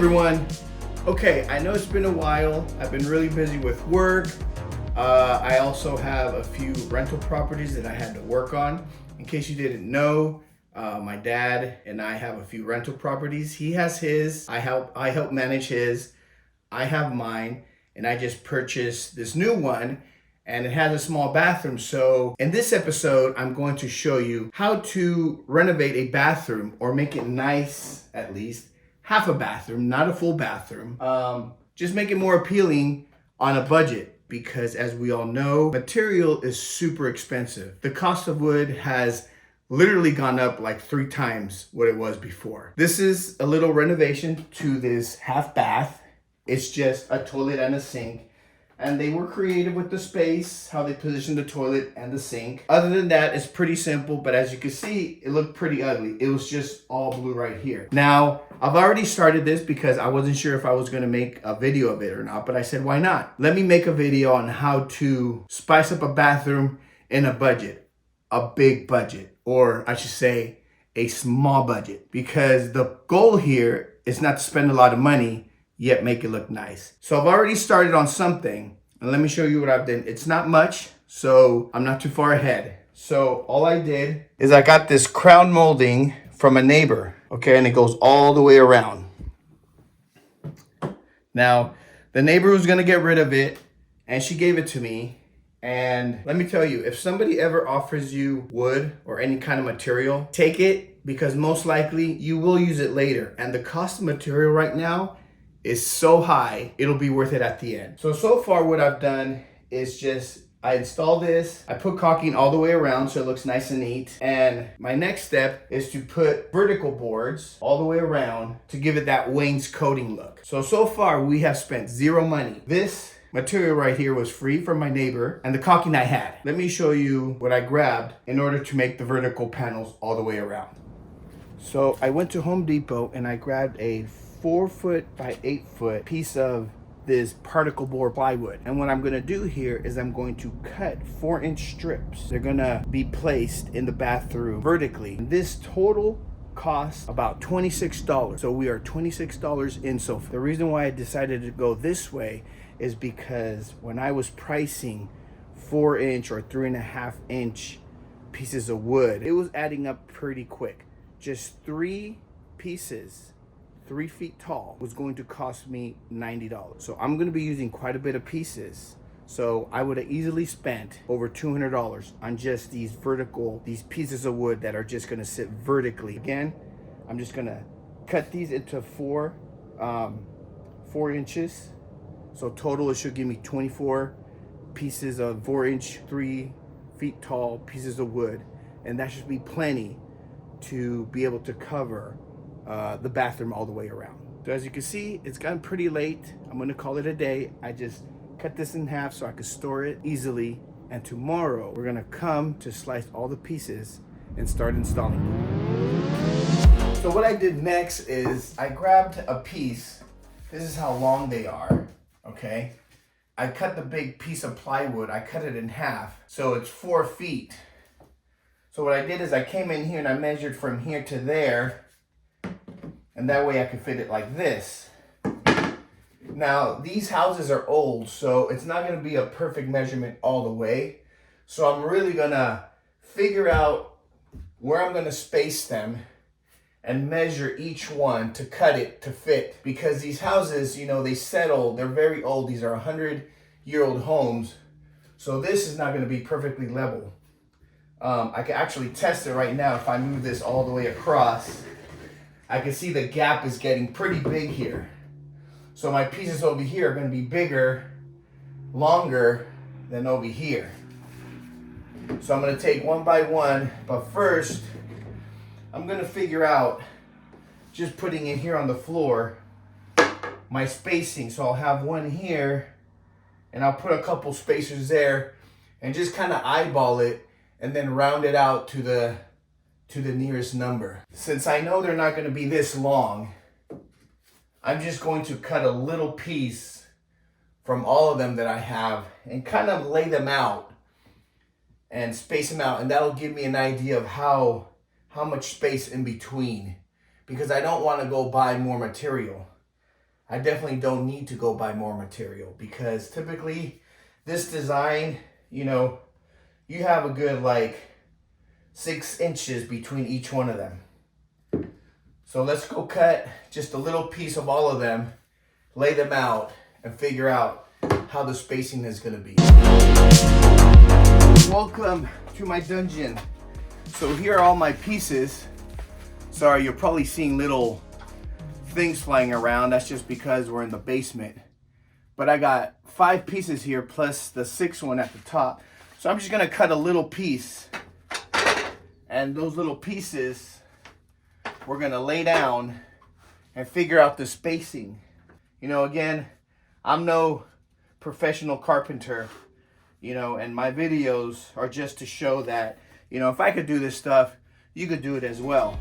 everyone. Okay, I know it's been a while. I've been really busy with work. I also have a few rental properties that I had to work on. In case you didn't know, my dad and I have a few rental properties. He has his, I help manage his, I have mine, and I just purchased this new one, and it has a small bathroom. So in this episode, I'm going to show you how to renovate a bathroom, or make it nice, at least half a bathroom, not a full bathroom. Just make it more appealing on a budget, because as we all know, material is super expensive. The cost of wood has literally gone up like 3 times what it was before. This is a little renovation to this half bath. It's just a toilet and a sink. And they were creative with the space, how they positioned the toilet and the sink. Other than that, it's pretty simple, but as you can see, it looked pretty ugly. It was just all blue right here. Now, I've already started this because I wasn't sure if I was gonna make a video of it or not, but I said, why not? Let me make a video on how to spice up a bathroom in a budget, a big budget, or I should say a small budget, because the goal here is not to spend a lot of money, yet make it look nice. So I've already started on something, and let me show you what I've done. It's not much, so I'm not too far ahead. So all I did is I got this crown molding from a neighbor, okay, and it goes all the way around. Now, the neighbor was gonna get rid of it, and she gave it to me. And let me tell you, if somebody ever offers you wood or any kind of material, take it, because most likely you will use it later. And the cost of material right now is so high, it'll be worth it at the end. So far what I've done is just, I installed this, I put caulking all the way around so it looks nice and neat. And my next step is to put vertical boards all the way around to give it that wainscoting look. So far we have spent zero money. This material right here was free from my neighbor, and the caulking I had. Let me show you what I grabbed in order to make the vertical panels all the way around. So I went to Home Depot and I grabbed a 4-foot by 8-foot piece of this particle board plywood. And what I'm gonna do here is I'm going to cut 4-inch strips. They're gonna be placed in the bathroom vertically. And this total costs about $26. So we are $26 in so far. The reason why I decided to go this way is because when I was pricing 4-inch or 3.5-inch pieces of wood, it was adding up pretty quick. Just 3 pieces, 3 feet tall, was going to cost me $90. So I'm going to be using quite a bit of pieces. So I would have easily spent over $200 on just these pieces of wood that are just going to sit vertically. Again, I'm just going to cut these into 4 inches. So total, it should give me 24 pieces of 4-inch, 3 feet tall pieces of wood. And that should be plenty to be able to cover the bathroom all the way around. So as you can see, it's gotten pretty late. I'm gonna call it a day. I just cut this in half so I could store it easily. And tomorrow we're gonna come to slice all the pieces and start installing them. So what I did next is I grabbed a piece. This is how long they are, okay? I cut the big piece of plywood, I cut it in half. So it's 4 feet. So what I did is I came in here and I measured from here to there, and that way I could fit it like this. Now, these houses are old, so it's not gonna be a perfect measurement all the way. So I'm really gonna figure out where I'm gonna space them and measure each one to cut it to fit. Because these houses, you know, they settle, they're very old. These are 100-year-old homes. So this is not gonna be perfectly level. I can actually test it right now. If I move this all the way across, I can see the gap is getting pretty big here. So my pieces over here are going to be bigger, longer than over here. So I'm going to take one by one, but first I'm going to figure out, just putting it here on the floor, my spacing. So I'll have one here, and I'll put a couple spacers there, and just kind of eyeball it, and then round it out to the nearest number. Since I know they're not going to be this long, I'm just going to cut a little piece from all of them that I have and kind of lay them out and space them out, and that'll give me an idea of how much space in between, because I don't want to go buy more material. I definitely don't need to go buy more material, because typically this design, you know, you have a good like 6 inches between each one of them. So let's go cut just a little piece of all of them, lay them out, and figure out how the spacing is going to be. Welcome to my dungeon. So here are all my pieces. Sorry, you're probably seeing little things flying around. That's just because we're in the basement. But I got 5 pieces here plus the 6th one at the top. So I'm just going to cut a little piece. And those little pieces we're going to lay down and figure out the spacing. You know, again, I'm no professional carpenter, you know, and my videos are just to show that, you know, if I could do this stuff, you could do it as well.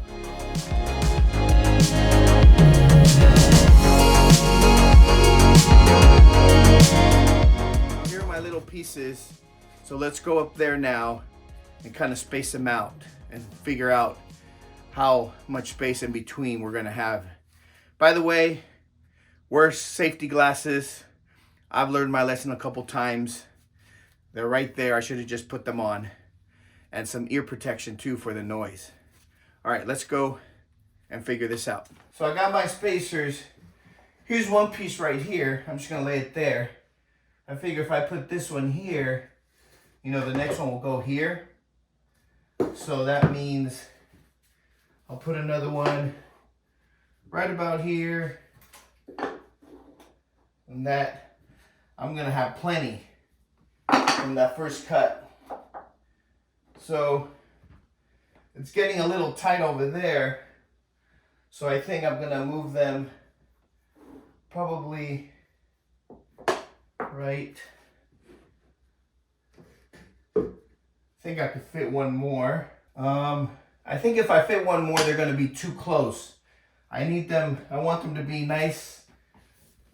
Here are my little pieces. So let's go up there now and kind of space them out and figure out how much space in between we're going to have. By the way, wear safety glasses. I've learned my lesson a couple times. They're right there. I should have just put them on. And some ear protection too for the noise. All right, let's go and figure this out. So I got my spacers. Here's one piece right here. I'm just going to lay it there. I figure if I put this one here, you know, the next one will go here. So that means I'll put another one right about here. And that, I'm gonna have plenty from that first cut. So it's getting a little tight over there. So I think I'm gonna move them probably right. I think I could fit one more. I think if I fit one more, they're going to be too close. I want them to be nice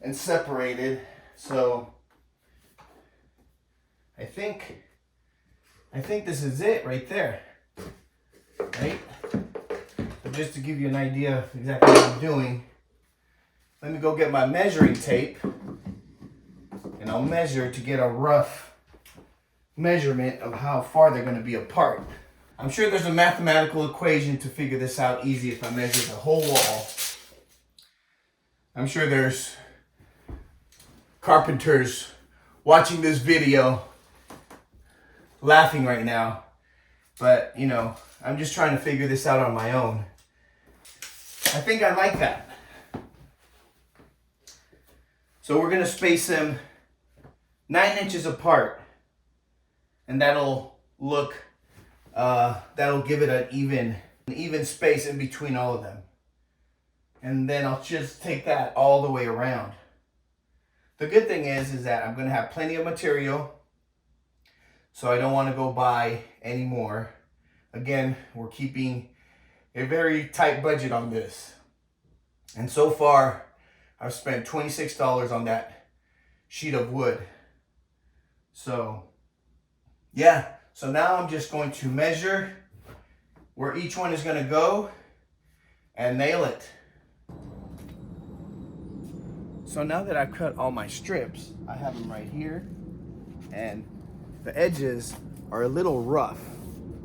and separated. So I think this is it right there. Right? But just to give you an idea of exactly what I'm doing, let me go get my measuring tape and I'll measure to get a rough measurement of how far they're going to be apart. I'm sure there's a mathematical equation to figure this out easy if I measure the whole wall. I'm sure there's carpenters watching this video laughing right now, but you know, I'm just trying to figure this out on my own. I think I like that. So we're going to space them 9 inches apart. And that'll look, that'll give it an even space in between all of them. And then I'll just take that all the way around. The good thing is that I'm going to have plenty of material. So I don't want to go buy any more. Again, we're keeping a very tight budget on this. And so far, I've spent $26 on that sheet of wood. So yeah, so now I'm just going to measure where each one is going to go and nail it. So now that I've cut all my strips, I have them right here, and the edges are a little rough.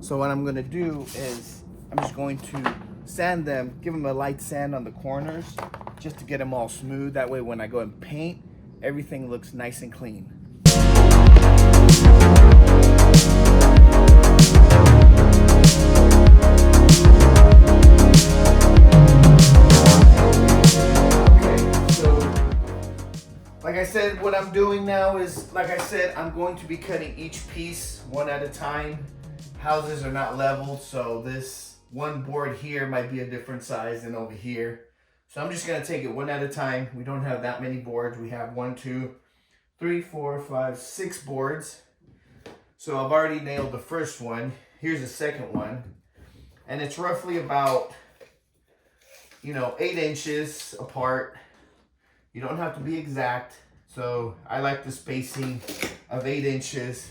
So what I'm going to do is I'm just going to sand them, give them a light sand on the corners just to get them all smooth. That way when I go and paint, everything looks nice and clean. Like I said, what I'm doing now is, like I said, I'm going to be cutting each piece one at a time. Houses are not leveled, so this one board here might be a different size than over here. So I'm just going to take it one at a time. We don't have that many boards. We have 1, 2, 3, 4, 5, 6 boards. So I've already nailed the first one. Here's the second one. And it's roughly about, you know, 8 inches apart. You don't have to be exact. So I like the spacing of 8 inches.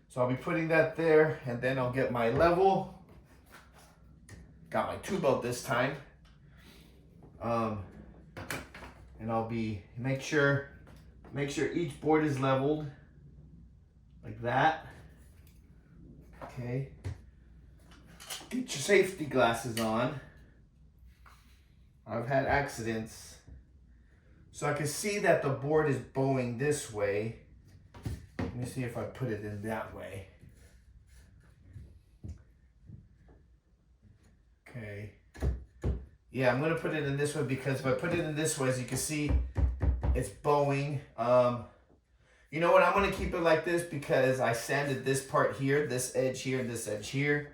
So I'll be putting that there, and then I'll get my level. Got my 2 bolt this time. And and I'll be, make sure each board is leveled like that. Okay. Get your safety glasses on. I've had accidents. So I can see that the board is bowing this way. Let me see if I put it in that way. Okay. Yeah, I'm gonna put it in this way because if I put it in this way, as you can see, it's bowing. You know what, I'm gonna keep it like this because I sanded this part here, this edge here, and this edge here.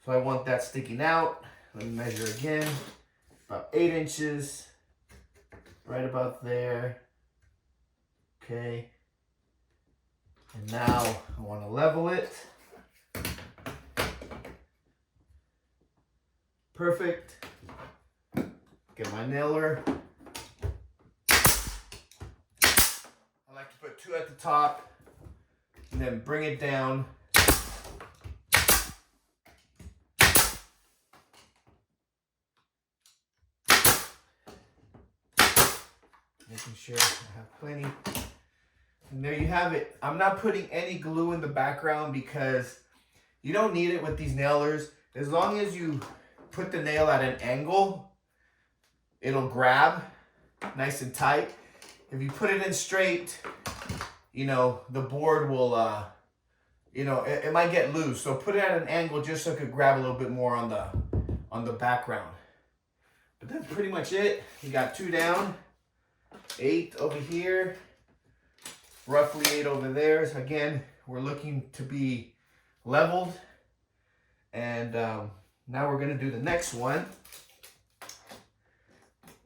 So I want that sticking out. Let me measure again. About 8 inches. Right about there. Okay. And now I want to level it. Perfect. Get my nailer. I like to put 2 at the top and then bring it down. Making sure I have plenty. And there you have it. I'm not putting any glue in the background because you don't need it with these nailers. As long as you put the nail at an angle, it'll grab nice and tight. If you put it in straight, you know, the board will, you know, it might get loose. So put it at an angle just so it could grab a little bit more on the background. But that's pretty much it. You got 2 down. 8 over here, roughly 8 over there. So again, we're looking to be leveled. And now we're gonna do the next one.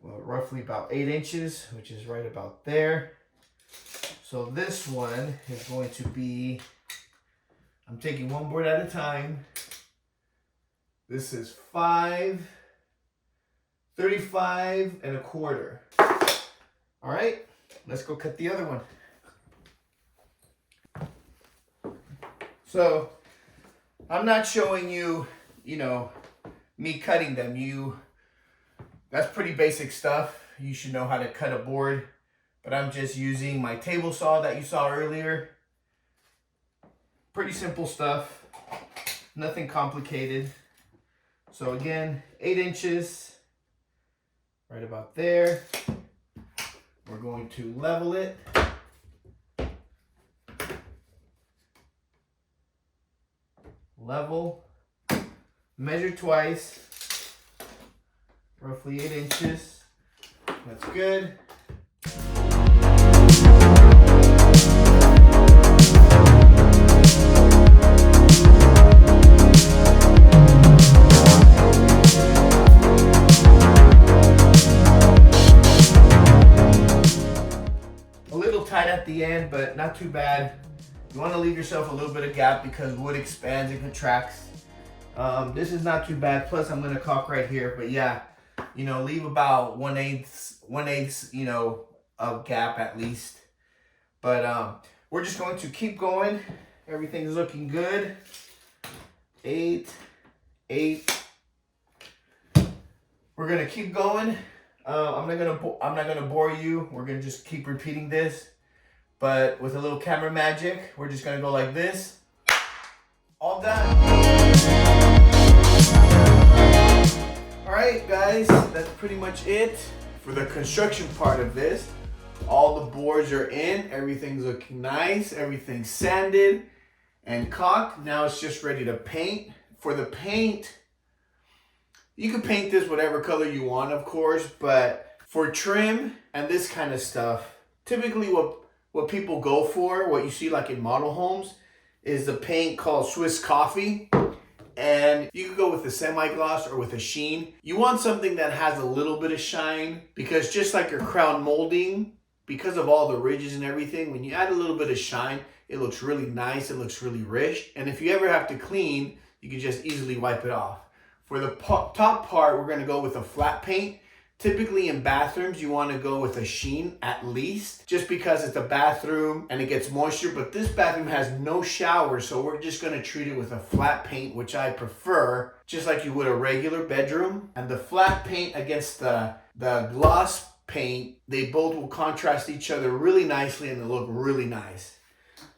Well, roughly about 8 inches, which is right about there. So this one is going to be, I'm taking one board at a time. This is 35 and a quarter. All right, let's go cut the other one. So I'm not showing you, you know, me cutting them. That's pretty basic stuff. You should know how to cut a board, but I'm just using my table saw that you saw earlier. Pretty simple stuff, nothing complicated. So again, 8 inches, right about there. We're going to level it. Level. Measure twice. Roughly 8 inches. That's good. Tight at the end, but not too bad. You want to leave yourself a little bit of gap because wood expands and contracts. This is not too bad. Plus, I'm going to caulk right here, but yeah, you know, leave about 1/8, you know, of gap at least. But we're just going to keep going. Everything's looking good. 8. We're gonna keep going. I'm not gonna bore you. We're gonna just keep repeating this. But with a little camera magic, we're just gonna go like this. All done. All right, guys, that's pretty much it for the construction part of this. All the boards are in, everything's looking nice, everything's sanded and caulked. Now it's just ready to paint. For the paint, you can paint this whatever color you want, of course, but for trim and this kind of stuff, typically what people go for, what you see like in model homes, is the paint called Swiss Coffee. And you can go with a semi-gloss or with a sheen. You want something that has a little bit of shine, because just like your crown molding, because of all the ridges and everything, when you add a little bit of shine, it looks really nice, it looks really rich. And if you ever have to clean, you can just easily wipe it off. For the top part, we're gonna go with a flat paint. Typically in bathrooms, you wanna go with a sheen at least, just because it's a bathroom and it gets moisture, but this bathroom has no shower, so we're just gonna treat it with a flat paint, which I prefer, just like you would a regular bedroom. And the flat paint against the gloss paint. They both will contrast each other really nicely and they look really nice.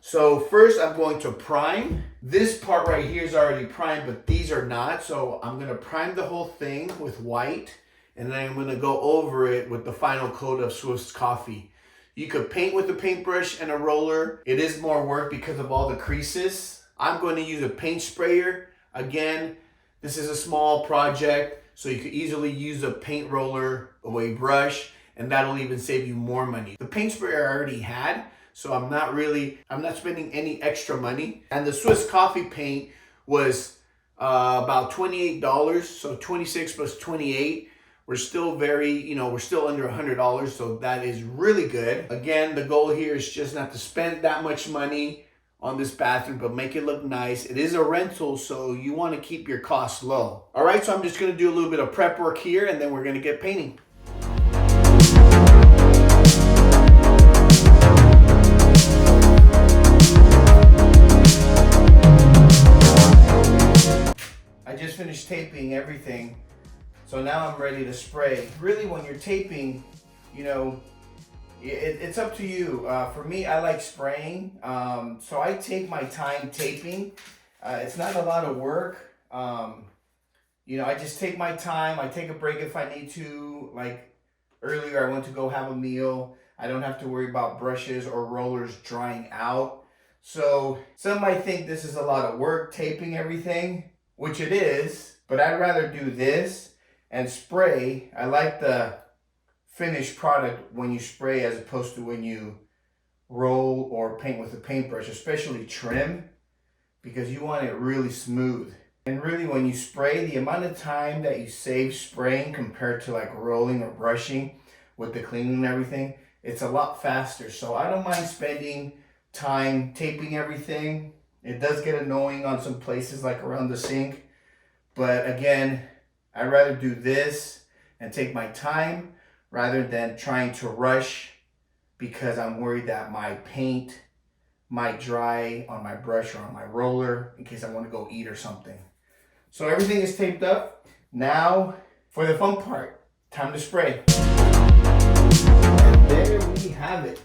So first I'm going to prime. This part right here is already primed, but these are not. So I'm gonna prime the whole thing with white, and then I'm gonna go over it with the final coat of Swiss Coffee. You could paint with a paintbrush and a roller. It is more work because of all the creases. I'm going to use a paint sprayer. Again, this is a small project, so you could easily use a paint roller or a brush, and that'll even save you more money. The paint sprayer I already had, so I'm not spending any extra money. And the Swiss Coffee paint was about $28, so 26 plus 28. We're still we're still under $100, so that is really good. Again, the goal here is just not to spend that much money on this bathroom, but make it look nice. It is a rental, so you want to keep your costs low. All right, so I'm just gonna do a little bit of prep work here, and then we're gonna get painting. I just finished taping everything. So now I'm ready to spray. Really, when you're taping, it's up to you. For me, I like spraying. So I take my time taping. It's not a lot of work. I just take my time. I take a break if I need to. Like earlier, I went to go have a meal. I don't have to worry about brushes or rollers drying out. So some might think this is a lot of work, taping everything, which it is, but I'd rather do this and spray. I like the finished product when you spray as opposed to when you roll or paint with a paintbrush, especially trim, because you want it really smooth. And really, when you spray, the amount of time that you save spraying compared to like rolling or brushing with the cleaning and everything, it's a lot faster. So I don't mind spending time taping everything. It does get annoying on some places like around the sink, but again, I'd rather do this and take my time rather than trying to rush because I'm worried that my paint might dry on my brush or on my roller in case I want to go eat or something. So everything is taped up. Now for the fun part, time to spray. And there we have it.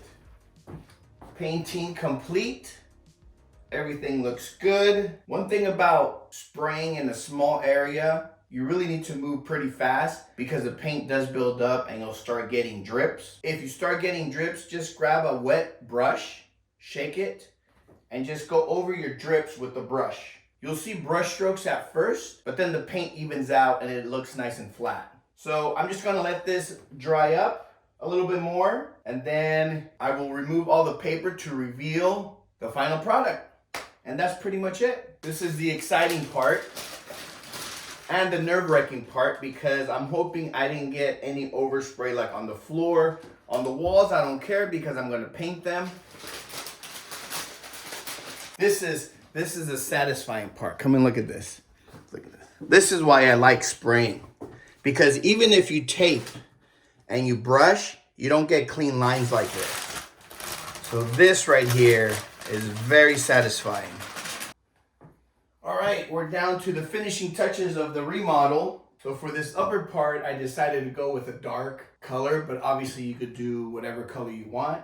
Painting complete. Everything looks good. One thing about spraying in a small area, you really need to move pretty fast because the paint does build up and you'll start getting drips. If you start getting drips, just grab a wet brush, shake it, and just go over your drips with the brush. You'll see brush strokes at first, but then the paint evens out and it looks nice and flat. So I'm just gonna let this dry up a little bit more, and then I will remove all the paper to reveal the final product. And that's pretty much it. This is the exciting part and the nerve-wracking part because I'm hoping I didn't get any overspray like on the floor. On the walls, I don't care because I'm gonna paint them. This is the satisfying part. Come and look at this. Look at this. This is why I like spraying. Because even if you tape and you brush, you don't get clean lines like this. So this right here is very satisfying. All right, we're down to the finishing touches of the remodel. So for this upper part, I decided to go with a dark color, but obviously you could do whatever color you want.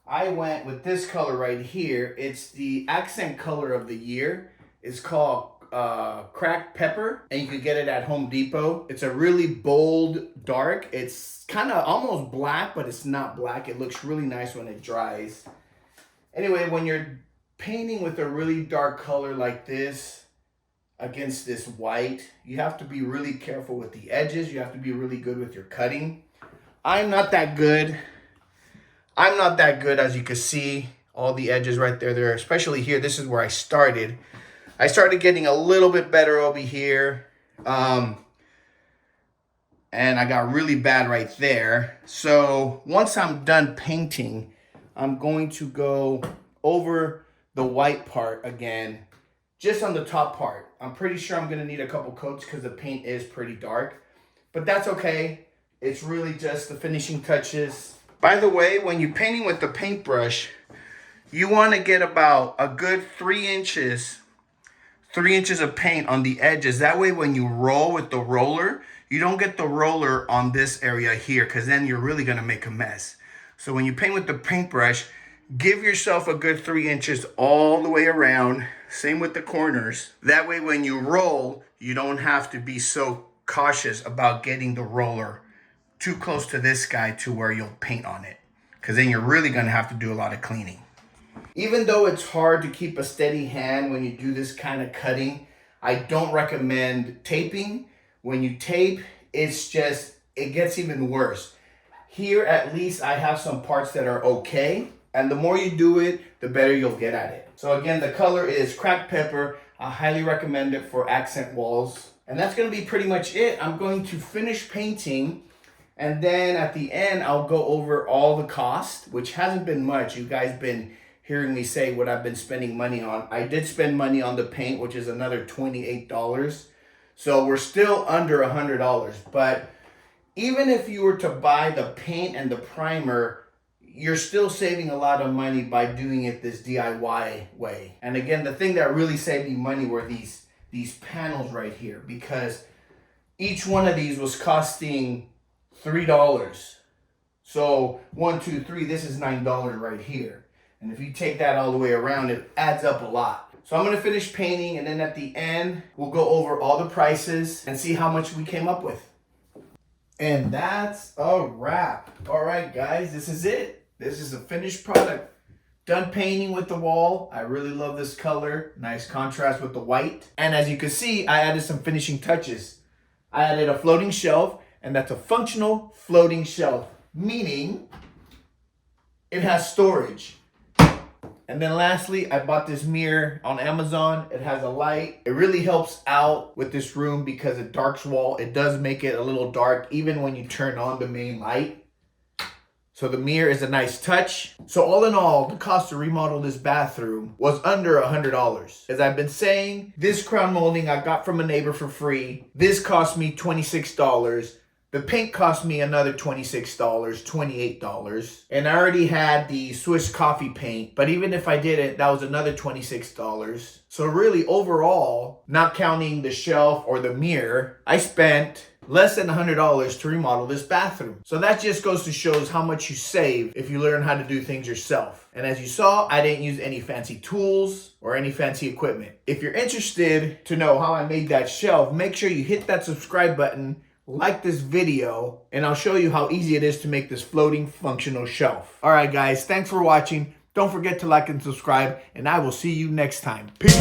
I went with this color right here. It's the accent color of the year. It's called cracked pepper, and you can get it at Home Depot. It's a really bold dark. It's kind of almost black, but it's not black. It looks really nice when it dries. Anyway, when you're painting with a really dark color like this against this white, you have to be really careful with the edges. You have to be really good with your cutting. I'm not that good. As you can see, all the edges right there, especially here. This is where I started. I started getting a little bit better over here. And I got really bad right there. So once I'm done painting, I'm going to go over the white part again, just on the top part. I'm pretty sure I'm gonna need a couple coats because the paint is pretty dark, but that's okay. It's really just the finishing touches. By the way, when you're painting with the paintbrush, you wanna get about a good 3 inches of paint on the edges. That way when you roll with the roller, you don't get the roller on this area here, because then you're really gonna make a mess. So when you paint with the paintbrush, give yourself a good 3 inches all the way around. Same with the corners. That way when you roll, you don't have to be so cautious about getting the roller too close to this guy to where you'll paint on it, because then you're really gonna have to do a lot of cleaning. Even though it's hard to keep a steady hand when you do this kind of cutting, I don't recommend taping. When you tape, it gets even worse. Here, at least I have some parts that are okay. And the more you do it, the better you'll get at it. So again, the color is cracked pepper. I highly recommend it for accent walls. And that's gonna be pretty much it. I'm going to finish painting, and then at the end, I'll go over all the cost, which hasn't been much. You guys been hearing me say what I've been spending money on. I did spend money on the paint, which is another $28. So we're still under $100. But even if you were to buy the paint and the primer, you're still saving a lot of money by doing it this DIY way. And again, the thing that really saved me money were these panels right here, because each one of these was costing $3. So 1, 2, 3, this is $9 right here. And if you take that all the way around, it adds up a lot. So I'm gonna finish painting, and then at the end, we'll go over all the prices and see how much we came up with. And that's a wrap. All right, guys, this is it. This is a finished product. Done painting with the wall. I really love this color. Nice contrast with the white. And as you can see, I added some finishing touches. I added a floating shelf, and that's a functional floating shelf, meaning it has storage. And then lastly, I bought this mirror on Amazon. It has a light. It really helps out with this room because it darks wall. It does make it a little dark even when you turn on the main light. So the mirror is a nice touch. So all in all, the cost to remodel this bathroom was under $100. As I've been saying, this crown molding I got from a neighbor for free. This cost me $26. The paint cost me another $26, $28. And I already had the Swiss coffee paint, but even if I didn't, that was another $26. So really overall, not counting the shelf or the mirror, I spent less than $100 to remodel this bathroom. So that just goes to shows how much you save if you learn how to do things yourself. And as you saw, I didn't use any fancy tools or any fancy equipment. If you're interested to know how I made that shelf, make sure you hit that subscribe button, like this video, and I'll show you how easy it is to make this floating functional shelf. All right, guys, thanks for watching. Don't forget to like and subscribe, and I will see you next time. Peace.